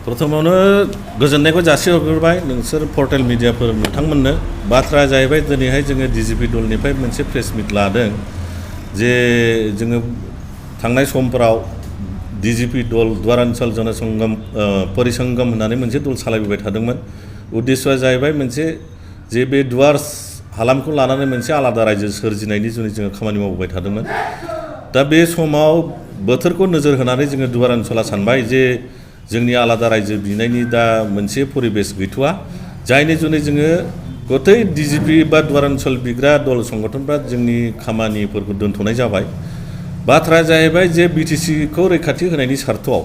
प्रथमावनो गोजोननायखौ जासिहरग्रोबाय नोंसोर पर्टेल मिडियाफोर नोंथांमोननो बाथ्राया जाहैबाय दिनैहाय जोङो डिजिपि दलनिफ्राय मोनसे प्रेस मिट लादों जे जोङो थांनाय समफोराव डिजिपि दल द्वारान्चल जनसंगम परिसंगम होननानै मोनसे दल सालायबोबाय थादोंमोन उद्देश्यआ जाहैबाय मोनसे जे बे दुवार हालामखौ लानानै मोनसे आलादा रायजो सोरजिनायनि जुनै जोङो खामानि मावबोबाय थादोंमोन दा बे समाव बोथोरखौ नोजोर होनानै जोङो दुवारान्चला सानबाय जे जोंनि आलादा रायजो बिनायनि दा मोनसे परिबेस गैथ'आ जायनि जुनै जोङो गतै डिजिपि बा दुवारान्चल बिग्रा दल संगठनफ्रा जोंनि खामानिफोरखौ दोनथ'नाय जाबाय बाथ्राया जाहैबाय जे बिटिसिखौ रैखाथि होनायनि सार्थआव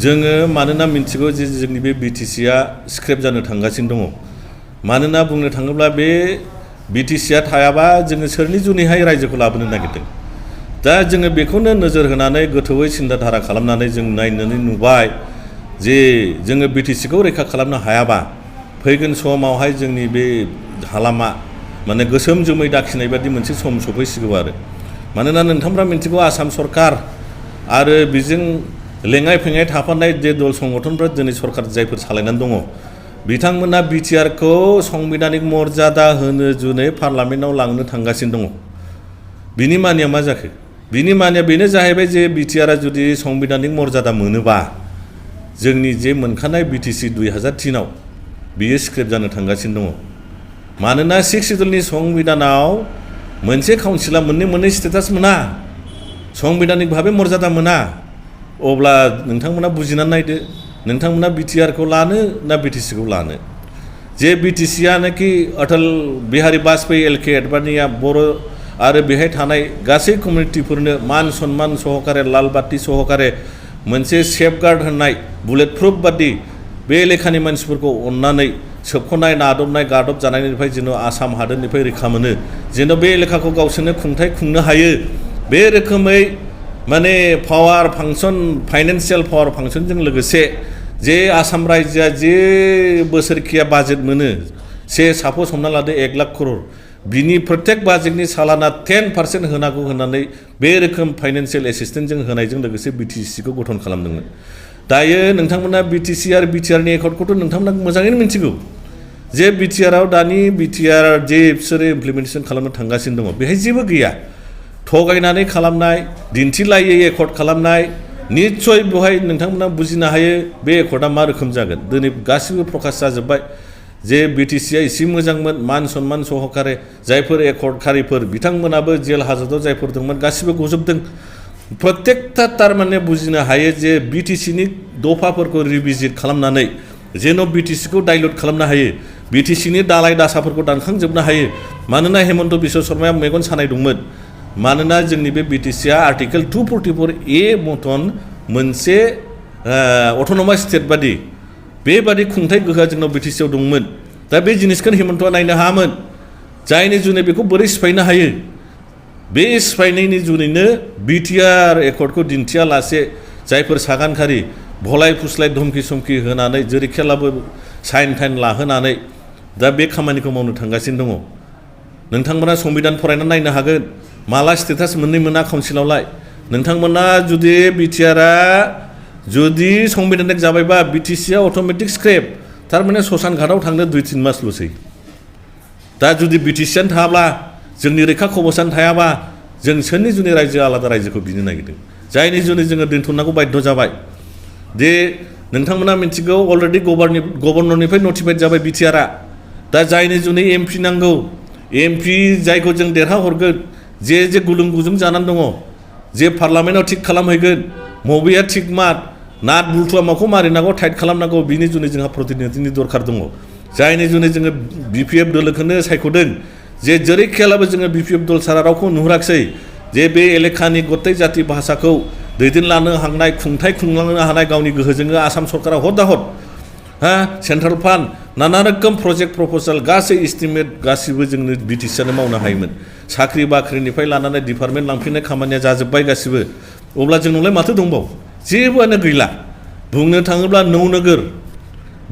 जोङो मानोना मिन्थिगौ जे जोंनि बे बिटिसिआ स्क्रेप जानो थांगासिनो दङ मानोना बुंनो थाङोब्ला बे बिटिसिआ थायाबा जोङो सोरनि जुनैहाय रायजोखौ लाबोनो नागिरदों दा जोङो बेखौनो नोजोर होनानै गोथौयै सिन्ताधारा खालामनानै जों नायनानै नुबाय जे जोङो बिटिसिखौ रैखा खालामनो हायाबा फैगोन समावहाय जोंनि बे हालामा माने गोसोम जोमै दाखिनाय बादि मोनसे सम सफैसिगौ आरो मानोना नोंथांफ्रा मिन्थिगौ आसाम सरकार आरो बेजों लेङाइ फेङाइ थाफानाय जे दल संगठनफ्रा दिनै सरकार जायफोर सालायनानै दङ बिथांमोना बिटिआरखौ संबिधानिक मर्यादा होनो जुनै पार्लामेन्टआव लांनो थांगासिनो दङ बिनि मानिया मा जाखो बिनि मानिया बेनो जाहैबाय जे बिटिआरआ जुदि संबिधानिक मर्यादा मोनोबा जोंनि जे मोनखानाय बिटिसि 2003आव बियो स्क्रेप जानो थांगासिनो दङ मानोना 6 सिडुलनि संबिधानाव मोनसे काउन्सिला मोननै स्टेटास मोना संबिधानिक भाबे मर्यादा मोना अब्ला नोंथांमोना बुजिनानै नायदो नोंथांमोना बिटिआरखौ लानो ना बिटिसिखौ लानो जे बिटिसिआनोखि अटल बिहारी बाजपेयी एलके एडभानिया बर' आरो बेहाय थानाय गासै कमिउनिटिफोरनो मान सन्मान सहकारे लाल बाति सहकारे मोनसे सेफगार्ड होनाय बुलेट प्रुफ बादि बे लेखानि मानसिफोरखौ अननानै सोबख'नाय नादबनाय गादब जानायनिफ्राय जेन' आसाम हादोरनिफ्राय रैखा मोनो जेन' बे लेखाखौ गावसोरनो खुंथाय खुंनो हायो बे रोखोमै माने पावार फांसन फाइनान्सियेल पावार फांसनजों लोगोसे जे आसाम रायजोआ जे बोसोरखिया बाजेट मोनो सापस हमना लादो 1 लाख करोड़ बिनि प्रत्येक बाजेटनि सालाना 10% होनांगौ होननानै बे रोखोम फाइनान्सियेल एसिस्टेन्टजों होनायजों लोगोसे बिटिसिखौ गठन खालामदोंमोन दायो नोंथांमोना बिटिसि आरो बिटिआरनि एकर्डखौथ' नोंथांमोना मोजाङैनो मिन्थिगौ जे बिटिआरआव दानि बिटिआर जे बिसोरो इमप्लिमेन्टेसन खालामनो थांगासिनो दङ बेहाय जेबो गैया थगायनानै खालामनाय दिन्थिलायै एकर्ड खालामनाय निस्सय बेवहाय नोंथांमोना बुजिनो हायो बे एकर्डआ मा रोखोम जागोन दिनै गासिबो प्रकाश जाजोब्बाय जे बिटिसिआ एसे मोजांमोन मान सन्मान सहकारे जायफोर एकर्डखारिफोर बिथांमोनाबो जेल हाजतआव जायफोर दंमोन गासिबो गजोबदों प्रत्येकथा थारमाने बुजिनो हायो जे बिटिसिनि दफाफोरखौ रिभिजिट खालामनानै जेन' बिटिसिखौ डाइल्युट खालामनो हायो बिटिसिनि दालाय दासाफोरखौ दानखांजोबनो हायो मानोना हेमन्त बिश्व शर्माया मेगन सानाय दंमोन मानोना जोंनि बे बिटिसिआ आर्टिकेल 244A मतन मोनसे अट'नमास स्टेट बादि बेबादि खुंथाय गोहोआ जोंनाव बिटिसिआव दंमोन दा बे जिनिसखौ हेमन्तआ नायनो हायामोन जायनि जुनै बेखौ बोरै सिफायनो हायो बे सिफायनायनि जुनैनो बिटिआर एकर्डखौ दिन्थियालासे जायफोर सागानखारि भलाय फुस्लाय धमकि समकि होनानै जेरैखियालाबो साइन टाइन लाहोनानै दा बे खामानिखौ मावनो थांगासिनो दङ नोंथांमोना संबिधान फरायनानै नायनो हागोन माला स्टेटास मोना काउन्सिलावलाय नोंथांमोना जुदि बिटिआरआ जुदि संबिधानिक जाबायबा बिटिसिआ अट'मेटिक स्क्रेप थारमाने ससान घाटआव थांनो 2-3 मासल'सै दा जुदि बिटिसिआनो थायाब्ला जोंनि रैखा कबचानो थायाबा जों सोरनि जुनै रायजो आलादा रायजोखौ बिनो नागिरदों जायनि जुनै जोङो दोनथ'नांगौ बाध्य जाबाय दे नोंथांमोना मिन्थिगौ अलरेडि गभर्नरनिफ्राय नटिफाइड जाबाय बिटिआरआ दा जायनि जुनै एमपि नांगौ एमपि जायखौ जों देरहाहरगोन जे गुलुं गुजुं जानानै दङ जे पार्लामेन्टआव थिग खालामहैगोन मबेया थिग मात नाट बुलथुआ माखौ मारिनांगौ टाइट खालामनांगौ बिनि जुनै जोंहा प्रतिनिधिनि दरखार दङ जायनि जुनै जोङो बिपिएफ दलखौनो सायख'दों जे जेरैखियालाबो जोङो बिपिएफ दल सारा रावखौ नुहुराखिसै जे बे एलेखानि गतै जाति भाषाखौ दैदेनलांनो हानाय खुंथाय खुंलांनो हानाय गावनि गोहोजोंनो आसाम सरकारा हद सेन्ट्रेल फान्ड नाना रोखोम प्रजेक्ट प्रप'जाल गासै इस्टिमेट गासिबो जोंनो बिटिसिआनो मावनो हायोमोन साख्रि बाख्रिनिफ्राय लानानै डिपार्टमेन्ट लांफिननाय खामानिया जाजोब्बाय गासिबो अब्ला जोंनावलाय माथो दंबावो जेबोआनो गैला बुंनो थाङोब्ला नौनोगोर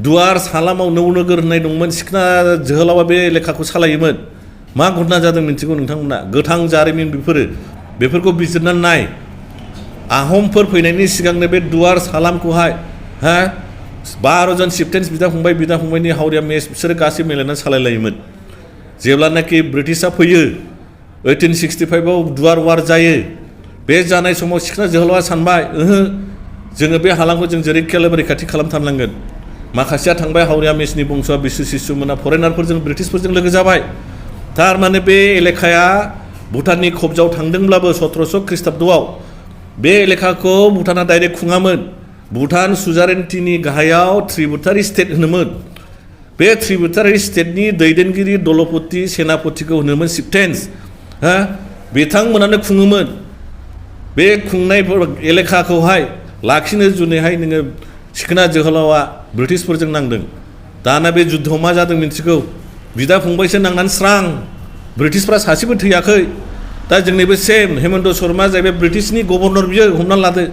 दुवार सालामाव नौनोगोर होननाय दंमोन सिखना जोहोलावा बे लेखाखौ सालायोमोन मा घटना जादों मिन्थिगौ नोंथांमोना गोथां जारिमिन बेफोरखौ बिजिरनानै नाय आहमफोर फैनायनि सिगांनो बे दुवार सालामखौहाय 12 जन सिप्टेन्स बिदा फंबायनि हावरिया मेच बिसोरो गासै मिलायनानै सालायलायोमोन जेब्लानाखि ब्रिटिशआ फैयो 1865 आव दुवार वार जायो बे जानाय समाव सिखोना जोहोलावा सानबाय जोङो बे हालामखौ जों जेरैखियाबो रैखाथि खालामथारनांगोन माखासेया थांबाय हावरिया मेचनि बंस'आ बिसु सिसुमोना फरेनारफोरजों ब्रिटिशफोरजों लोगो जाबाय थारमाने बे एलेखाया भुटाननि खबजाव थांदोंब्लाबो 1700 ख्रीष्टाब्दआव बे एलेखाखौ भुटाना डाइरेक्ट खुङामोन भुटान सुजारेन्टिनि गाहायाव त्रिबुटारि स्टेट होनोमोन बे त्रिबुटारि स्टेटनि दैदेनगिरि दलपति सेनापतिखौ होनोमोन चिफटेन्स बिथांमोनानो खुङोमोन बे खुंनाय एलेखाखौहाय लाखिनो जुनैहाय नोङो सिखोना जोहोलावा ब्रिटिशफोरजों नांदों दाना बे जुद्धआव मा जादों मिन्थिगौ बिदा फंबायसो नांनानै स्रां ब्रिटिशफ्रा सासेबो थैयाखै दा जोंनिबो सेम हेमन्त शर्मा जाहैबाय ब्रिटिशनि गभर्नर बियो हमना लादो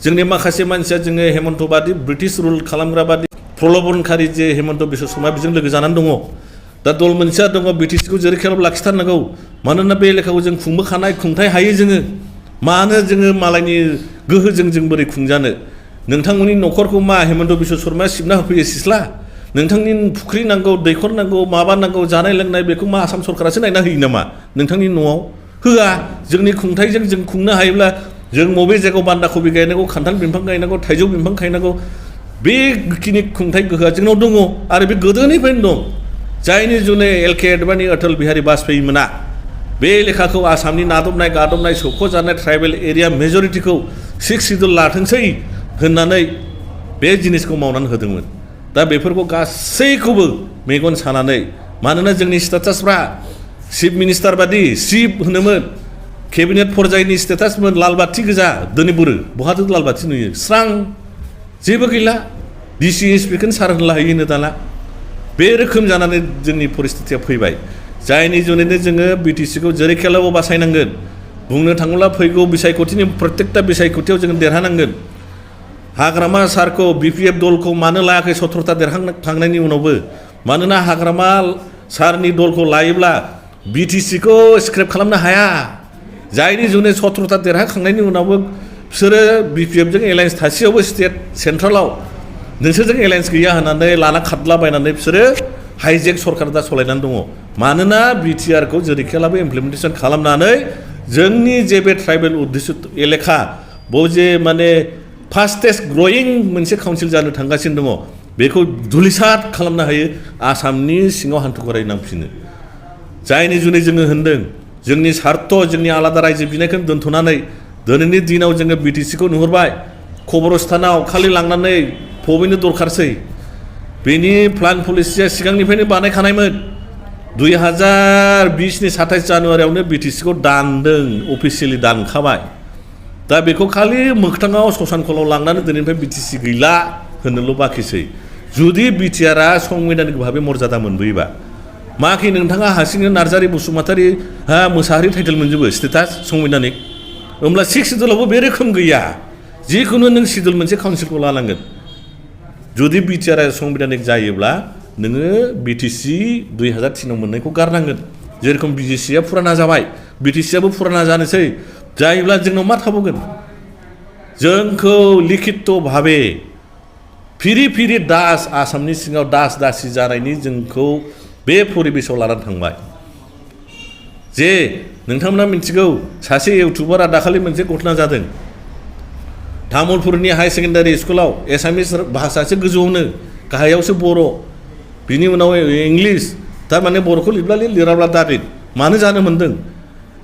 जोंनि माखासे मानसिया जोङो हेमन्त बादि ब्रिटिश रुल खालामग्रा बादि प्रलबनखारि जे हेमन्त बिश्व शर्मा बिजों लोगो जानानै दङ दा दल मोनसेया दङ बिटिसिखौ जेरैखियाबो लाखिथारनांगौ मानोना बे एलेखाखौ जों खुंबोखानाय खुंथाय हायो जोङो मानो जोङो मालायनि गोहोजों जों बोरै खुंजानो नोंथांमोननि न'खरखौ मा हेमन्त बिश्व शर्माया सिबना होफैयो सिस्ला नोंथांनि फुख्रि नांगौ दैखर नांगौ माबा नांगौ जानाय लोंनाय बेखौ मा आसाम सरकारासो नायना होयो नामा नोंथांनि न'आव होआ जोंनि खुंथायजों जों खुंनो हायोब्ला जों बबे जायगायाव बान्दा कबि गायनांगौ खान्थाल बिफां गायनांगौ थाइजौ बिफां गायनांगौ बेखिनि खुंथाय गोहोआ जोंनाव दङ आरो बे गोदोनिफ्रायनो दं जायनि जुनै एलके आडवाणी अटल बिहारी वाजपेयी मोना बे लेखाखौ आसामनि नादबनाय गादबनाय सौख'जानाय ट्राइबेल एरिया मेजरिटिखौ 6 सिडुल लाथोंसै होननानै बे जिनिसखौ मावनानै होदोंमोन दा बेफोरखौ गासैखौबो मेगन सानानै मानोना जोंनि स्टेटासफ्रा चिफ मिनिस्टार बादि चिफ होनोमोन केबिनेट पर्यायनि स्टेटासमोन लाल बाथि गोजा दिनै बुरो बहाथो लाल बाथि नुयो स्रां जेबो गैला डिसि इन्सपेक्सन सार होनला हैयोनो दाना बे रोखोम जानानै जोंनि परिस्थितिया फैबाय जायनि जुनैनो जोङो बिटिसिखौ जेरैखियाबो बासायनांगोन बुंनो थाङोब्ला फैगौ बिसायख'थिनि प्रत्येकता बिसायख'थियाव जोङो देरहानांगोन हाग्रामा सारखौ बिपिएफ दलखौ मानो लायाखै 17ता देरहाखांनायनि उनावबो मानोना हाग्रामा सारनि दलखौ लायोब्ला बिटिसिखौ स्क्रेप खालामनो हाया जायनि जुनै 17ता देरहाखांनायनि उनावबो बिसोरो बिपिएफजों एलायन्स थासेयावबो स्टेट सेन्ट्रेलाव नोंसोरजों एलायन्स गैया होननानै लाना खारलाबायनानै बिसोरो हाइजेक सरकार दा सलायनानै दङ मानोना बिटिआरखौ जेरैखियाबो इमप्लिमेन्टेसन खालामनानै जोंनि जे बे ट्राइबेल उद्दिसित एलेखा बेयाव जे माने फास्टेस्ट ग्रयिं मोनसे काउन्सिल जानो थांगासिनो दङ बेखौ धुलिसात खालामनो हायो आसामनि सिङाव हान्थु खराय नांफिनो जायनि जुनै जोङो होनदों जोंनि सार्थ जोंनि आलादा रायजो बिनायखौ दोनथ'नानै दिनैनि दिनाव जोङो बिटिसिखौ नुहुरबाय खबरस्थानाव खालि लांनानै फबैनो दरखारसै बेनि प्लान पलिसिया सिगांनिफ्रायनो बानायखानायमोन 2020नि 27 जानुवारियावनो बिटिसिखौ दानदों अफिसियेलि दानखाबाय दा बेखौ खालि मोगथाङाव ससानखलाव लांनानै दिनैनिफ्राय बिटिसि गैला होननोल' बाखिसै जुदि बिटिआरआ संबिधानिक भाबै मर्यादा मोनबोयोबा माखि नोंथाङा हारसिंनो नार्जारि बसुमतारी मोसाहारि टाइटेल मोनजोबो स्टेटास संबिधानिक होमब्ला 6 सिडुलावबो बे रोखोम गैया जिखुनु नों सिडुल मोनसे काउन्सिलखौ लानांगोन जुदि बिटिआरआ संबिधानिक जायोब्ला नोङो बिटिसि 2003 आव मोननायखौ गारनांगोन जेरखम बिजिसिआ फुराना जाबाय बिटिसिआबो फुराना जानोसै जायोब्ला जोंनाव मा थाबावगोन जोंखौ लिखित भाबे फिरि फिरि दास आसामनि सिङाव दास दासि जानायनि जोंखौ बे परिबेसाव लानानै थांबाय जे नोंथांमोना मिथिगौ सासे इउटुबारा दाखालि मोनसे घटना जादों तामुलपुरनि हाई सेकेन्डारि स्कुलाव एसामिस भाषासो गोजौआवनो गाहायावसो बर' बिनि उनाव इंलिस थारमाने बर'खौ लिराब्ला दाबिद मानो जानो मोन्दों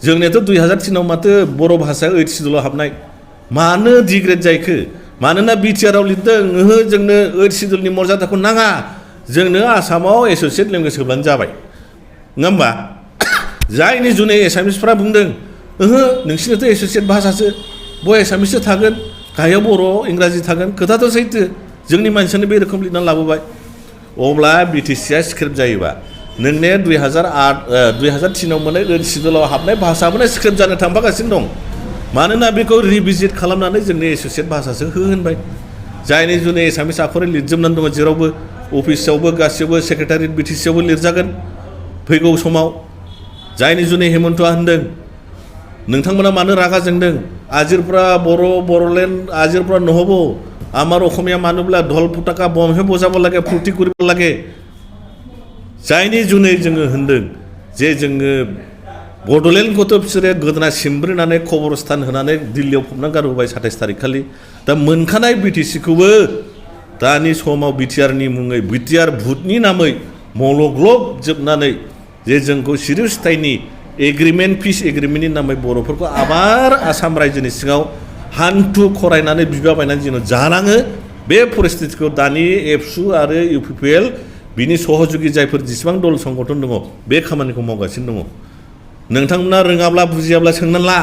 जोंनियाथ' 2003 आव माथो बर' भाषाया 8 सिडुलाव हाबनाय मानो डिग्रेड जायखो मानोना बिटिआरआव लिरदों जोंनो 8 सिडुलनि मर्यादाखौ नाङा जोंनो आसामाव एस'सियेट लेंगुवेज होब्लानो जाबाय नङा होमबा जायनि जुनै एसामिसफ्रा बुंदों नोंसिनाथ' एस'सियेट भाषासो बय एसामिससो थागोन गाहायाव बर' इंराजि थागोन खोथाथ' सैथो जोंनि मानसियानो बे रोखोम लिरनानै लाबोबाय अब्ला बिटिसिआ स्क्रिप्ट जायोबा नोंने 2003 आव मोननाय 8 सिडुलाव हाबनाय भाषाबोनो स्क्रिप्ट जानो थांफागासिनो दं मानोना बेखौ रिभिजिट खालामनानै जोंनि एस'सियेट भाषासो होनबाय जायनि जुनै एसामिस आखरै लिरजोबनानै दङ जेरावबो अफिसावबो गासैयावबो सेक्रेटारियेट बिटिसिआवबो लिरजागोन फैगौ समाव जायनि जुनै हेमन्तआ होनदों नोंथांमोना मानो रागा जोंदों आजिरफ्रा बर'लेण्ड आजिरफ्रा নহ'ব আমার অসমীয়া মানুহবিলাক ঢল ফুটাকা বমহে বজাব লাগে फुर्ति কৰিব লাগে जायनि जुनै जोङो होनदों जे जोङो बड'लेण्ड गथ' बिसोरो गोदोना सिमब्रिनानै खबरस्थान होनानै दिल्लीयाव फबना गारबोबाय 27 तारिख खालि दा मोनखानाय बिटिसिखौबो दानि समाव बिटिआरनि मुङै बिटिआर भुटनि नामै मलग्लब जोबनानै जे जोंखौ सिरिस्थायनि एग्रिमेन्ट पिस एग्रिमेन्टनि नामै बर'फोरखौ आबार आसाम रायजोनि सिङाव हान्थु खरायनानै बिबाबायनानै जेन' जानाङो बे परिस्थितिखौ दानि एबसु आरो इउपिपिएल बिनि सहयोगी जायफोर जेसेबां दल संगठन दङ बे खामानिखौ मावगासिनो दङ नोंथांमोना रोङाब्ला बुजियाब्ला सोंनानै ला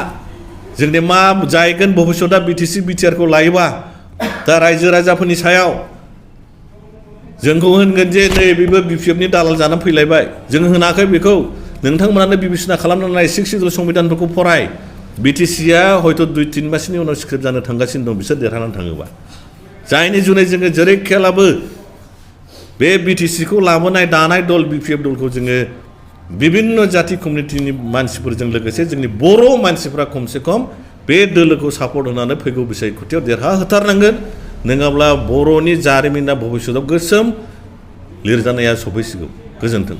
जोंनि मा जायगोन भबिष्यतआ बिटिसि बिटिआरखौ लायोबा दा रायजो राजाफोरनि सायाव जोंखौ होनगोन जे नै बेबो बिपिएफनि दालाल जानानै फैलायबाय जों होनाखै बेखौ नोंथांमोनानो बिबिसना खालामनानै नाय 6 सिडुल संबिधानफोरखौ फराय बिटिसिआ हयथ' 2-3 मासनि उनाव स्क्रिप्ट जानो थांगासिनो दं बिसोर देरहानानै थाङोबा जायनि जुनै जोङो जेरै खेलाबो बे बिटिसिखौ लाबोनाय दानाय दल बिपिएफ दलखौ जोङो विभिन्न जाति कमिउनिटिनि मानसिफोरजों लोगोसे जोंनि बर' मानसिफ्रा खमसे खम बे दोलोखौ सापर्ट होनानै फैगौ बिसायख'थियाव देरहाहोथारनांगोन नङाब्ला बर'नि जारिमिना भबिष्यतआव गोसोम लिरजानाया सफैसिगौ गोजोन्थों